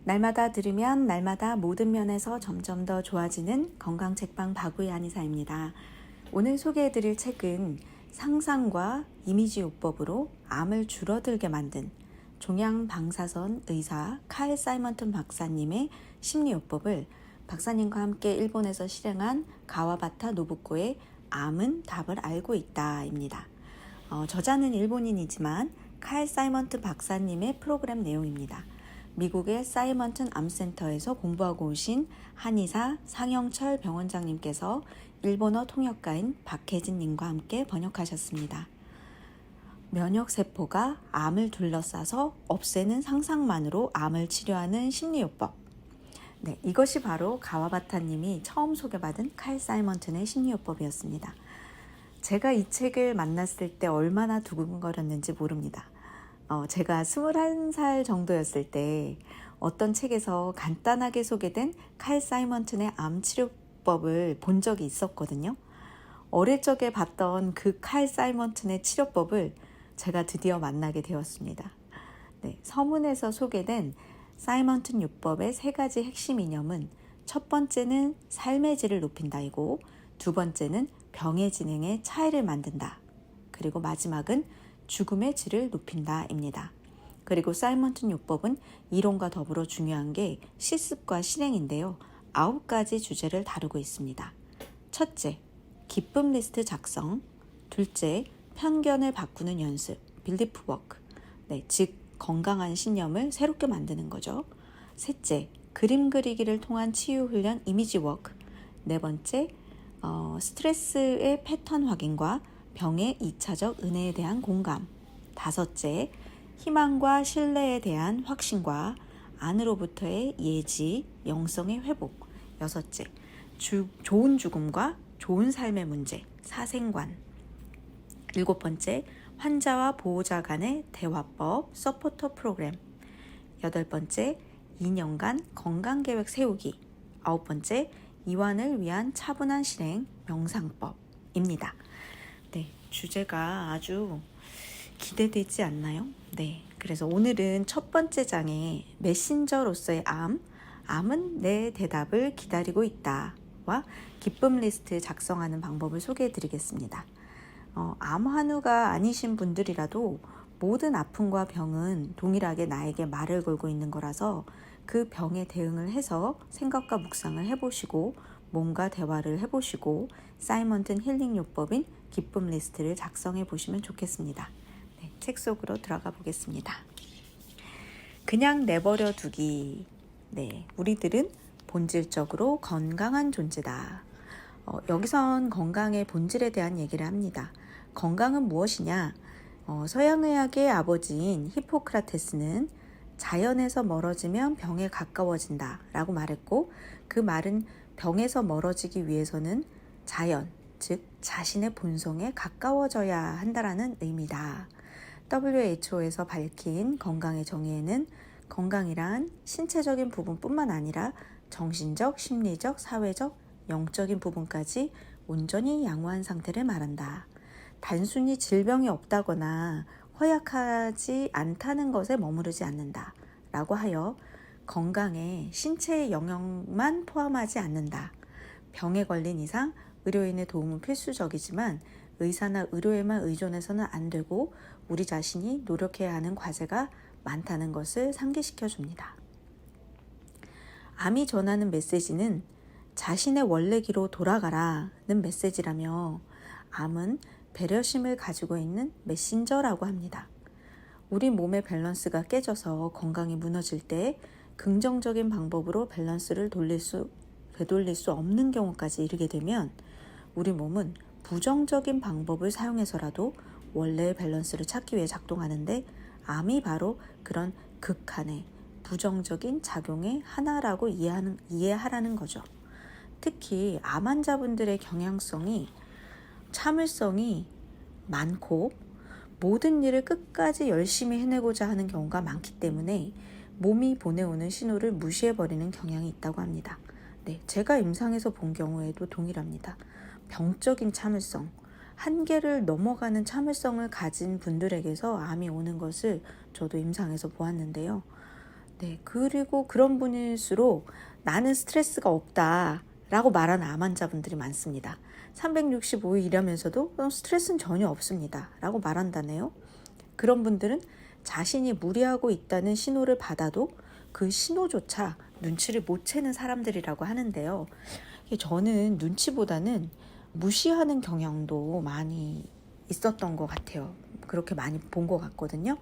날마다 들으면 날마다 모든 면에서 점점 더 좋아지는 건강책방 박우희 한의사입니다. 오늘 소개해드릴 책은 상상과 이미지요법으로 암을 줄어들게 만든 종양 방사선 의사 칼 사이먼튼 박사님의 심리요법을 박사님과 함께 일본에서 실행한 가와바타 노부코의 암은 답을 알고 있다입니다. 저자는 일본인이지만 칼 사이먼튼 박사님의 프로그램 내용입니다. 미국의 사이먼튼 암센터에서 공부하고 오신 한의사 상영철 병원장님께서 일본어 통역가인 박혜진님과 함께 번역하셨습니다. 면역세포가 암을 둘러싸서 없애는 상상만으로 암을 치료하는 심리요법. 네, 이것이 바로 가와바타님이 처음 소개받은 칼 사이먼튼의 심리요법이었습니다. 제가 이 책을 만났을 때 얼마나 두근거렸는지 모릅니다. 제가 21살 정도였을 때 어떤 책에서 간단하게 소개된 칼 사이먼튼의 암 치료법을 본 적이 있었거든요. 어릴 적에 봤던 그 칼 사이먼튼의 치료법을 제가 드디어 만나게 되었습니다. 네, 서문에서 소개된 사이먼튼 요법의 3가지 핵심 이념은 첫 번째는 삶의 질을 높인다이고, 두 번째는 병의 진행에 차이를 만든다. 그리고 마지막은 죽음의 질을 높인다입니다. 그리고 사이먼튼 요법은 이론과 더불어 중요한 게 실습과 실행인데요. 9가지 주제를 다루고 있습니다. 첫째, 기쁨 리스트 작성. 둘째, 편견을 바꾸는 연습, 빌리프 워크. 네, 즉 건강한 신념을 새롭게 만드는 거죠. 셋째, 그림 그리기를 통한 치유 훈련, 이미지 워크. 네 번째, 스트레스의 패턴 확인과 병의 2차적 은혜에 대한 공감. 다섯째, 희망과 신뢰에 대한 확신과 안으로부터의 예지, 영성의 회복. 여섯째, 좋은 죽음과 좋은 삶의 문제, 사생관. 일곱 번째, 환자와 보호자 간의 대화법, 서포터 프로그램. 여덟 번째, 2년간 건강계획 세우기. 아홉 번째, 이완을 위한 차분한 실행, 명상법입니다. 네, 주제가 아주 기대되지 않나요? 네, 그래서 오늘은 첫 번째 장에 메신저로서의 암은 내 대답을 기다리고 있다와 기쁨 리스트 작성하는 방법을 소개해 드리겠습니다. 암 환우가 아니신 분들이라도 모든 아픔과 병은 동일하게 나에게 말을 걸고 있는 거라서 그 병에 대응을 해서 생각과 묵상을 해보시고 몸과 대화를 해보시고 사이먼튼 힐링 요법인 기쁨 리스트를 작성해 보시면 좋겠습니다. 네, 책 속으로 들어가 보겠습니다. 그냥 내버려 두기. 네, 우리들은 본질적으로 건강한 존재다. 여기선 건강의 본질에 대한 얘기를 합니다. 건강은 무엇이냐? 서양의학의 아버지인 히포크라테스는 자연에서 멀어지면 병에 가까워진다 라고 말했고, 그 말은 병에서 멀어지기 위해서는 자연, 즉 자신의 본성에 가까워져야 한다라는 의미다. WHO에서 밝힌 건강의 정의에는 건강이란 신체적인 부분뿐만 아니라 정신적, 심리적, 사회적, 영적인 부분까지 온전히 양호한 상태를 말한다. 단순히 질병이 없다거나 허약하지 않다는 것에 머무르지 않는다 라고 하여 건강에 신체의 영역만 포함하지 않는다. 병에 걸린 이상 의료인의 도움은 필수적이지만 의사나 의료에만 의존해서는 안 되고 우리 자신이 노력해야 하는 과제가 많다는 것을 상기시켜 줍니다. 암이 전하는 메시지는 자신의 원래 기로 돌아가라는 메시지라며, 암은 배려심을 가지고 있는 메신저라고 합니다. 우리 몸의 밸런스가 깨져서 건강이 무너질 때 긍정적인 방법으로 밸런스를 되돌릴 수 없는 경우까지 이르게 되면 우리 몸은 부정적인 방법을 사용해서라도 원래의 밸런스를 찾기 위해 작동하는데, 암이 바로 그런 극한의 부정적인 작용의 하나라고 이해하라는 거죠. 특히 암 환자분들의 경향성이, 참을성이 많고 모든 일을 끝까지 열심히 해내고자 하는 경우가 많기 때문에 몸이 보내오는 신호를 무시해버리는 경향이 있다고 합니다. 네, 제가 임상에서 본 경우에도 동일합니다. 병적인 참을성, 한계를 넘어가는 참을성을 가진 분들에게서 암이 오는 것을 저도 임상에서 보았는데요. 네, 그리고 그런 분일수록 나는 스트레스가 없다라고 말하는 암 환자분들이 많습니다. 365일 일하면서도 스트레스는 전혀 없습니다 라고 말한다네요. 그런 분들은 자신이 무리하고 있다는 신호를 받아도 그 신호조차 눈치를 못 채는 사람들이라고 하는데요. 저는 눈치보다는 무시하는 경향도 많이 있었던 것 같아요. 그렇게 많이 본 것 같거든요.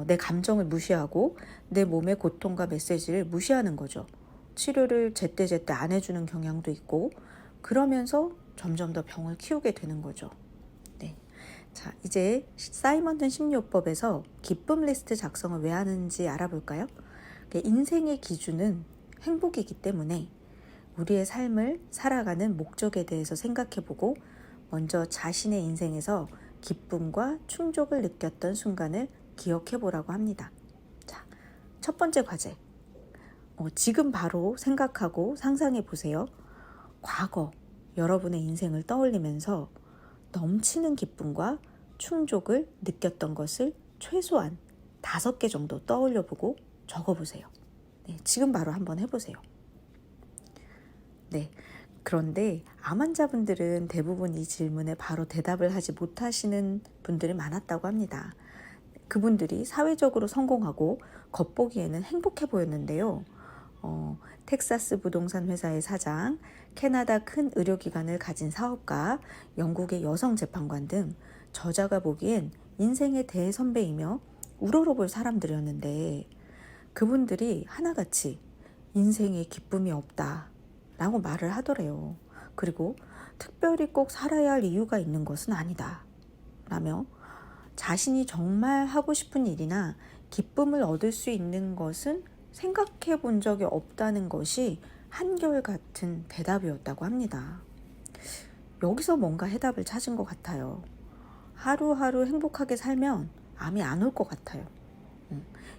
내 감정을 무시하고 내 몸의 고통과 메시지를 무시하는 거죠. 치료를 제때제때 안 해주는 경향도 있고, 그러면서 점점 더 병을 키우게 되는 거죠. 네. 자, 이제 사이먼튼 심리요법에서 기쁨 리스트 작성을 왜 하는지 알아볼까요? 인생의 기준은 행복이기 때문에 우리의 삶을 살아가는 목적에 대해서 생각해보고 먼저 자신의 인생에서 기쁨과 충족을 느꼈던 순간을 기억해보라고 합니다. 자, 첫 번째 과제. 지금 바로 생각하고 상상해보세요. 과거 여러분의 인생을 떠올리면서 넘치는 기쁨과 충족을 느꼈던 것을 최소한 5개 정도 떠올려보고 적어보세요. 네, 지금 바로 한번 해보세요. 네, 그런데 암 환자분들은 대부분 이 질문에 바로 대답을 하지 못하시는 분들이 많았다고 합니다. 그분들이 사회적으로 성공하고 겉보기에는 행복해 보였는데요. 텍사스 부동산 회사의 사장, 캐나다 큰 의료기관을 가진 사업가, 영국의 여성 재판관 등 저자가 보기엔 인생의 대선배이며 우러러볼 사람들이었는데, 그분들이 하나같이 인생에 기쁨이 없다 라고 말을 하더래요. 그리고 특별히 꼭 살아야 할 이유가 있는 것은 아니다 라며, 자신이 정말 하고 싶은 일이나 기쁨을 얻을 수 있는 것은 생각해 본 적이 없다는 것이 한결같은 대답이었다고 합니다. 여기서 뭔가 해답을 찾은 것 같아요. 하루하루 행복하게 살면 암이 안 올 것 같아요.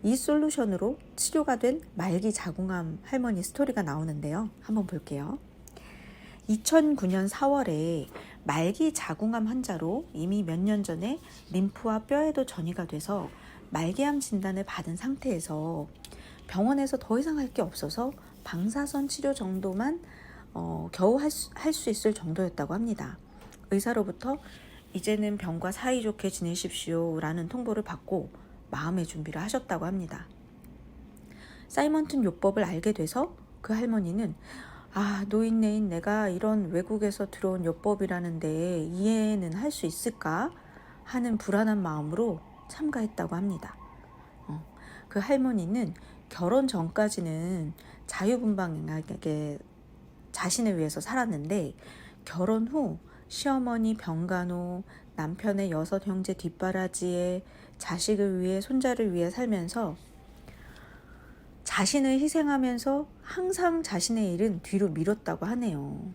이 솔루션으로 치료가 된 말기 자궁암 할머니 스토리가 나오는데요. 한번 볼게요. 2009년 4월에 말기 자궁암 환자로 이미 몇 년 전에 림프와 뼈에도 전이가 돼서 말기암 진단을 받은 상태에서 병원에서 더 이상 할 게 없어서 방사선 치료 정도만 겨우 할 수 있을 정도였다고 합니다. 의사로부터 이제는 병과 사이좋게 지내십시오 라는 통보를 받고 마음의 준비를 하셨다고 합니다. 사이먼튼 요법을 알게 돼서 그 할머니는 노인네인 내가 이런 외국에서 들어온 요법이라는데 이해는 할 수 있을까 하는 불안한 마음으로 참가했다고 합니다. 그 할머니는 결혼 전까지는 자유분방하게 자신을 위해서 살았는데, 결혼 후 시어머니 병간호, 남편의 6 형제 뒷바라지에 자식을 위해 손자를 위해 살면서 자신을 희생하면서 항상 자신의 일은 뒤로 미뤘다고 하네요.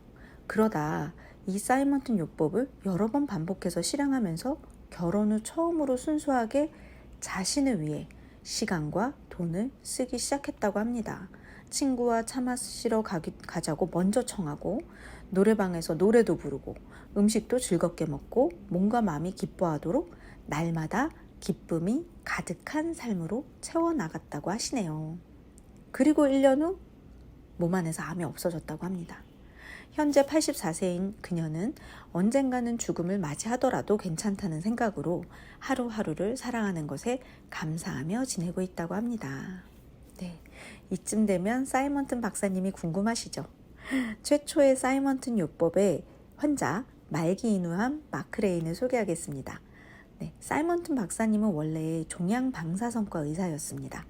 그러다 이 사이먼튼 요법을 여러 번 반복해서 실행하면서 결혼 후 처음으로 순수하게 자신을 위해 시간과 돈을 쓰기 시작했다고 합니다. 친구와 차 마시러 가자고 먼저 청하고, 노래방에서 노래도 부르고, 음식도 즐겁게 먹고, 몸과 마음이 기뻐하도록 날마다 기쁨이 가득한 삶으로 채워나갔다고 하시네요. 그리고 1년 후 몸 안에서 암이 없어졌다고 합니다. 현재 84세인 그녀는 언젠가는 죽음을 맞이하더라도 괜찮다는 생각으로 하루하루를 살아가는 것에 감사하며 지내고 있다고 합니다. 네, 이쯤 되면 사이먼튼 박사님이 궁금하시죠? 최초의 사이먼튼 요법의 환자 말기 인후암 마크레인을 소개하겠습니다. 네, 사이먼튼 박사님은 원래 종양 방사선과 의사였습니다.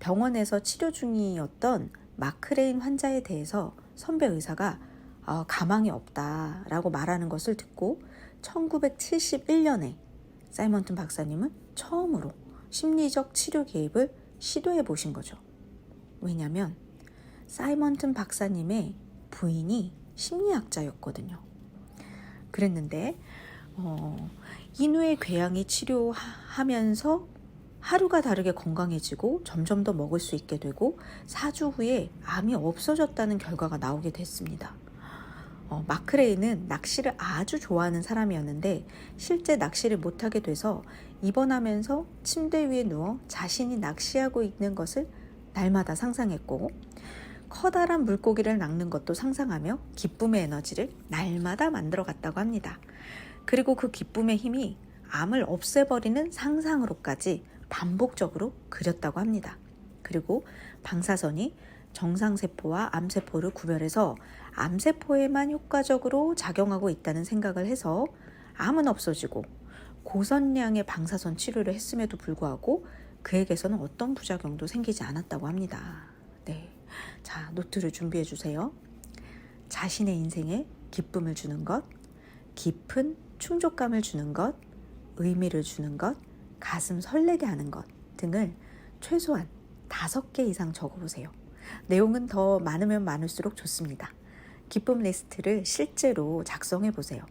병원에서 치료 중이었던 마크레인 환자에 대해서 선배 의사가 가망이 없다라고 말하는 것을 듣고 1971년에 사이먼튼 박사님은 처음으로 심리적 치료 개입을 시도해 보신 거죠. 왜냐하면 사이먼튼 박사님의 부인이 심리학자였거든요. 그랬는데 인후의 궤양이 치료하면서 하루가 다르게 건강해지고 점점 더 먹을 수 있게 되고 4주 후에 암이 없어졌다는 결과가 나오게 됐습니다. 마크레인은 낚시를 아주 좋아하는 사람이었는데 실제 낚시를 못하게 돼서 입원하면서 침대 위에 누워 자신이 낚시하고 있는 것을 날마다 상상했고, 커다란 물고기를 낚는 것도 상상하며 기쁨의 에너지를 날마다 만들어갔다고 합니다. 그리고 그 기쁨의 힘이 암을 없애버리는 상상으로까지 반복적으로 그렸다고 합니다. 그리고 방사선이 정상세포와 암세포를 구별해서 암세포에만 효과적으로 작용하고 있다는 생각을 해서 암은 없어지고 고선량의 방사선 치료를 했음에도 불구하고 그에게서는 어떤 부작용도 생기지 않았다고 합니다. 네, 자, 노트를 준비해 주세요. 자신의 인생에 기쁨을 주는 것, 깊은 충족감을 주는 것, 의미를 주는 것, 가슴 설레게 하는 것 등을 최소한 5개 이상 적어보세요. 내용은 더 많으면 많을수록 좋습니다. 기쁨 리스트를 실제로 작성해 보세요.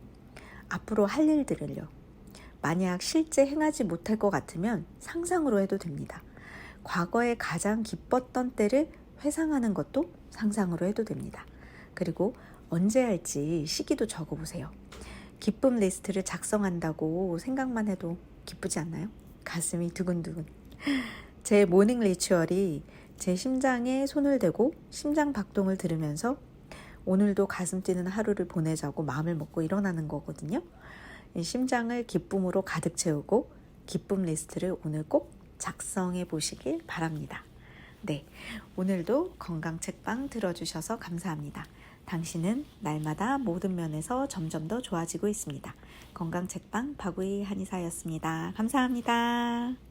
앞으로 할 일들을요. 만약 실제 행하지 못할 것 같으면 상상으로 해도 됩니다. 과거에 가장 기뻤던 때를 회상하는 것도 상상으로 해도 됩니다. 그리고 언제 할지 시기도 적어보세요. 기쁨 리스트를 작성한다고 생각만 해도 기쁘지 않나요? 가슴이 두근두근. 제 모닝 리추얼이 제 심장에 손을 대고 심장 박동을 들으면서 오늘도 가슴 뛰는 하루를 보내자고 마음을 먹고 일어나는 거거든요. 심장을 기쁨으로 가득 채우고 기쁨 리스트를 오늘 꼭 작성해 보시길 바랍니다. 네, 오늘도 건강 책방 들어주셔서 감사합니다. 당신은 날마다 모든 면에서 점점 더 좋아지고 있습니다. 건강 책방 박우희 한의사였습니다. 감사합니다.